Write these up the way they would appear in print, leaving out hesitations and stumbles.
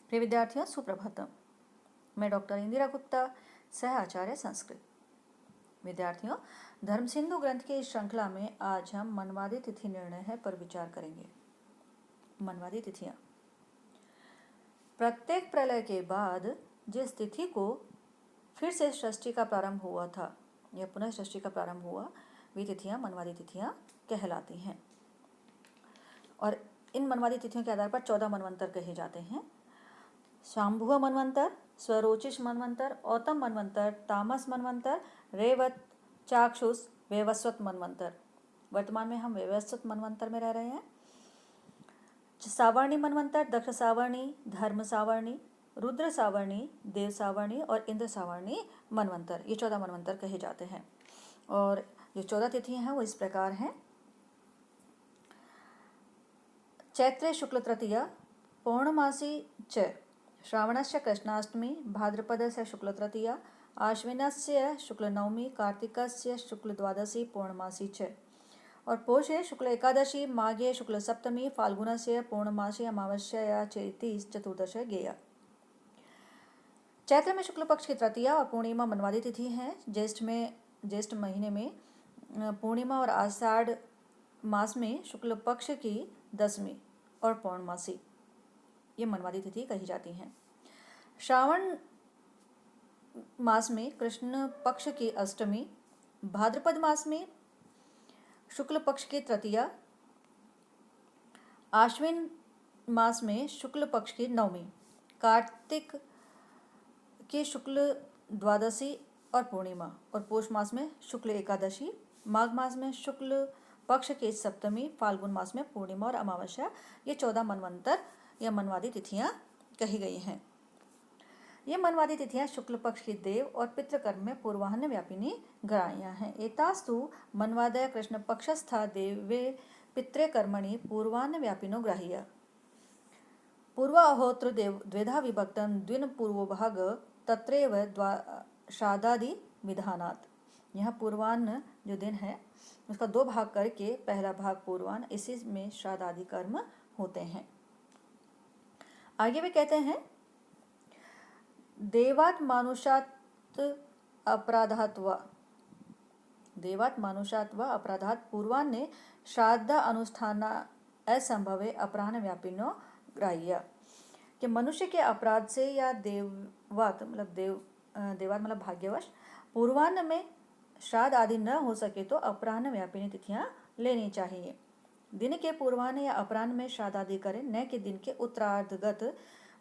प्रिय विद्यार्थियों, सुप्रभातम। मैं डॉक्टर इंदिरा गुप्ता, सह आचार्य संस्कृत। विद्यार्थियों, धर्म सिंधु ग्रंथ की इस श्रृंखला में आज हम मनवादी तिथि निर्णय है पर विचार करेंगे। मनवादी तिथियां प्रत्येक प्रलय के बाद जिस तिथि को फिर से सृष्टि का प्रारंभ हुआ था या पुनः सृष्टि का प्रारंभ हुआ, वे तिथियां मनवादी तिथियां कहलाती हैं। और इन मनवादी तिथियों के आधार पर 14 मनवंतर कहे जाते हैं। शांभुव मनवंतर, स्वरोचिष मनवंतर, औतम मनवंतर, तामस मनवंतर, रेवत, चाक्षुष, वैवस्वत मनवंतर। वर्तमान में हम वैवस्वत मनवंतर में रह रहे हैं। सावर्णी मनवंतर, दक्ष सावर्णी, धर्म सावर्णी, रुद्र सावर्णी, देव सावर्णी और इंद्र सावर्णी मनवंतर, ये 14 मनवंतर कहे जाते हैं। और जो 14 तिथियां हैं वो इस प्रकार हैं। चैत्रे शुक्ल तृतीया, पौर्णमासी च, श्रावणस्य कृष्णाष्टमी, भाद्रपदस्य शुक्ल तृतीया, आश्विनस्य शुक्ल नवमी, कार्तिकस्य शुक्ल द्वादशी, पौर्णमासी च। और पोषे शुक्ल एकादशी, माघे शुक्ल सप्तमी, फाल्गुनस्य पूर्णमासी, अमावस्या या चैती चतुर्दश गेया। चैत्र में शुक्ल पक्ष की तृतीया और पूर्णिमा मनवादी तिथि है। ज्येष्ठ महीने में पूर्णिमा और आषाढ़ मास में शुक्ल पक्ष की दसवीं और पौर्णमासी, ये मनवादी तिथि कही जाती हैं। श्रावण मास में कृष्ण पक्ष की अष्टमी, भाद्रपद मास में शुक्ल पक्ष की तृतीया, आश्विन मास में शुक्ल पक्ष की नवमी, कार्तिक की शुक्ल द्वादशी और पूर्णिमा, और पौष मास में शुक्ल एकादशी, माघ मास में शुक्ल पक्ष की सप्तमी, फाल्गुन मास में पूर्णिमा और अमावस्या, ये 14 मनवंतर या मनवादी तिथियां कही गई हैं। ये मनवादी तिथियां शुक्ल पक्ष की देव और पितृकर्म में पूर्वाह्न व्यापिनी ग्राह्या हैं। एतास्तु मनवादय कृष्ण पक्षस्था देवे पितृ कर्मणि पूर्वाह्न व्यापिनो ग्राह्या। पूर्वाहोत्र द्वेधा विभक्तं द्विन पूर्वो भाग तत्रैव श्राद्धादि विधानात्। यह पूर्वाह्न जो दिन है उसका 2 भाग करके पहला भाग पूर्वाह्न, इसी में श्राद्ध आदि कर्म होते हैं। आगे भी कहते हैं, देवात् मानुषात् अपराधात् पूर्वाह्ने श्राद्ध अनुष्ठान असंभवे अपराह्न व्यापिनो ग्राह्य। कि मनुष्य के अपराध से या देवात् मतलब भाग्यवश पूर्वाह्न में श्राद्ध आदि न हो सके तो अपराह्न व्यापिनी तिथियां लेनी चाहिए। दिन के पूर्वाह्न या अपराह्न में श्राद्ध आदि करें, न कि दिन के उत्तरार्धगत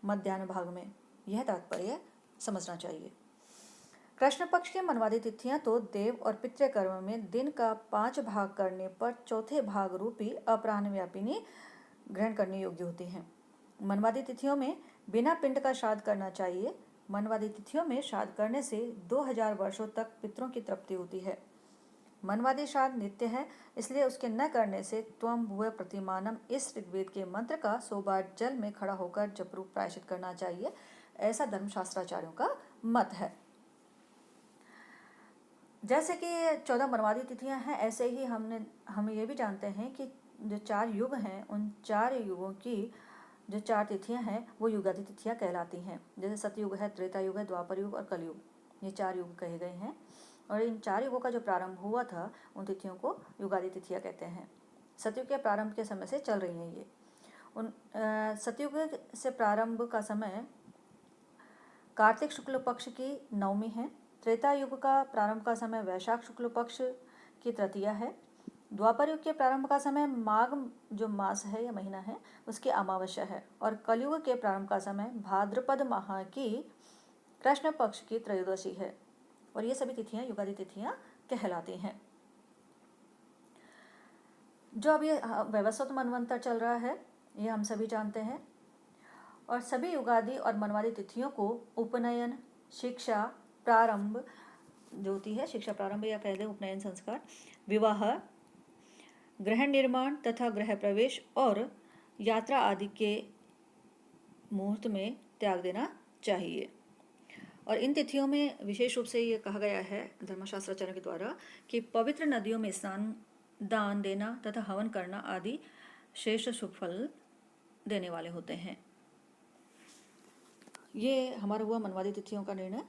मध्याह्न भाग में। यह तात्पर्य समझना चाहिए। कृष्ण पक्ष की मनवादी तिथियां तो देव और पितृ कर्म में दिन का 5 भाग करने पर चौथे भाग रूपी अपराह्न व्यापिनी ग्रहण करने योग्य होती हैं। मनवादी तिथियों में बिना पिंड का श्राद्ध करना चाहिए। मनवादी तिथियों में श्राद्ध करने से 2000 वर्षों तक पितरों की तृप्ति होती है। मनवादी श्राद्ध नित्य है, इसलिए उसके न करने से त्वं भुव प्रतिमानम इस ऋग्वेद के मंत्र का 100 बार जल में खड़ा होकर जपरूप प्रायश्चित करना चाहिए, ऐसा धर्मशास्त्राचार्यों का मत है। जैसे कि 14 मनवादी तिथियां हैं, ऐसे ही हम ये भी जानते हैं कि जो 4 युग हैं, उन 4 युगों की जो 4 तिथियां हैं वो युगादि तिथियां कहलाती हैं। जैसे सतयुग है, त्रेता युग है, द्वापर युग और कलयुग, ये 4 युग कहे गए हैं। और इन 4 युगों का जो प्रारंभ हुआ था उन तिथियों को युगादि तिथियां कहते हैं। सतयुग के प्रारंभ के समय से चल रही हैं ये। सतयुग से प्रारंभ का समय कार्तिक शुक्ल पक्ष की नवमी है। त्रेता युग का प्रारंभ का समय वैशाख शुक्ल पक्ष की तृतीया है। द्वापर युग के प्रारंभ का समय माघ जो मास है या महीना है उसकी अमावस्या है। और कलयुग के प्रारंभ का समय भाद्रपद माह की कृष्ण पक्ष की त्रयोदशी है। और ये सभी तिथियां युगादि तिथियां कहलाती हैं। जो अभी वैवस्वत मनवंतर चल रहा है ये हम सभी जानते हैं। और सभी युगादि और मनवादी तिथियों को उपनयन, शिक्षा प्रारंभ जो होती है, शिक्षा प्रारंभ या कह दें उपनयन संस्कार, विवाह, गृह निर्माण तथा गृह प्रवेश और यात्रा आदि के मुहूर्त में त्याग देना चाहिए। और इन तिथियों में विशेष रूप से ये कहा गया है धर्मशास्त्राचार्यों के द्वारा कि पवित्र नदियों में स्नान, दान देना तथा हवन करना आदि श्रेष्ठ शुभ फल देने वाले होते हैं। ये हमारा हुआ मनवादी तिथियों का निर्णय।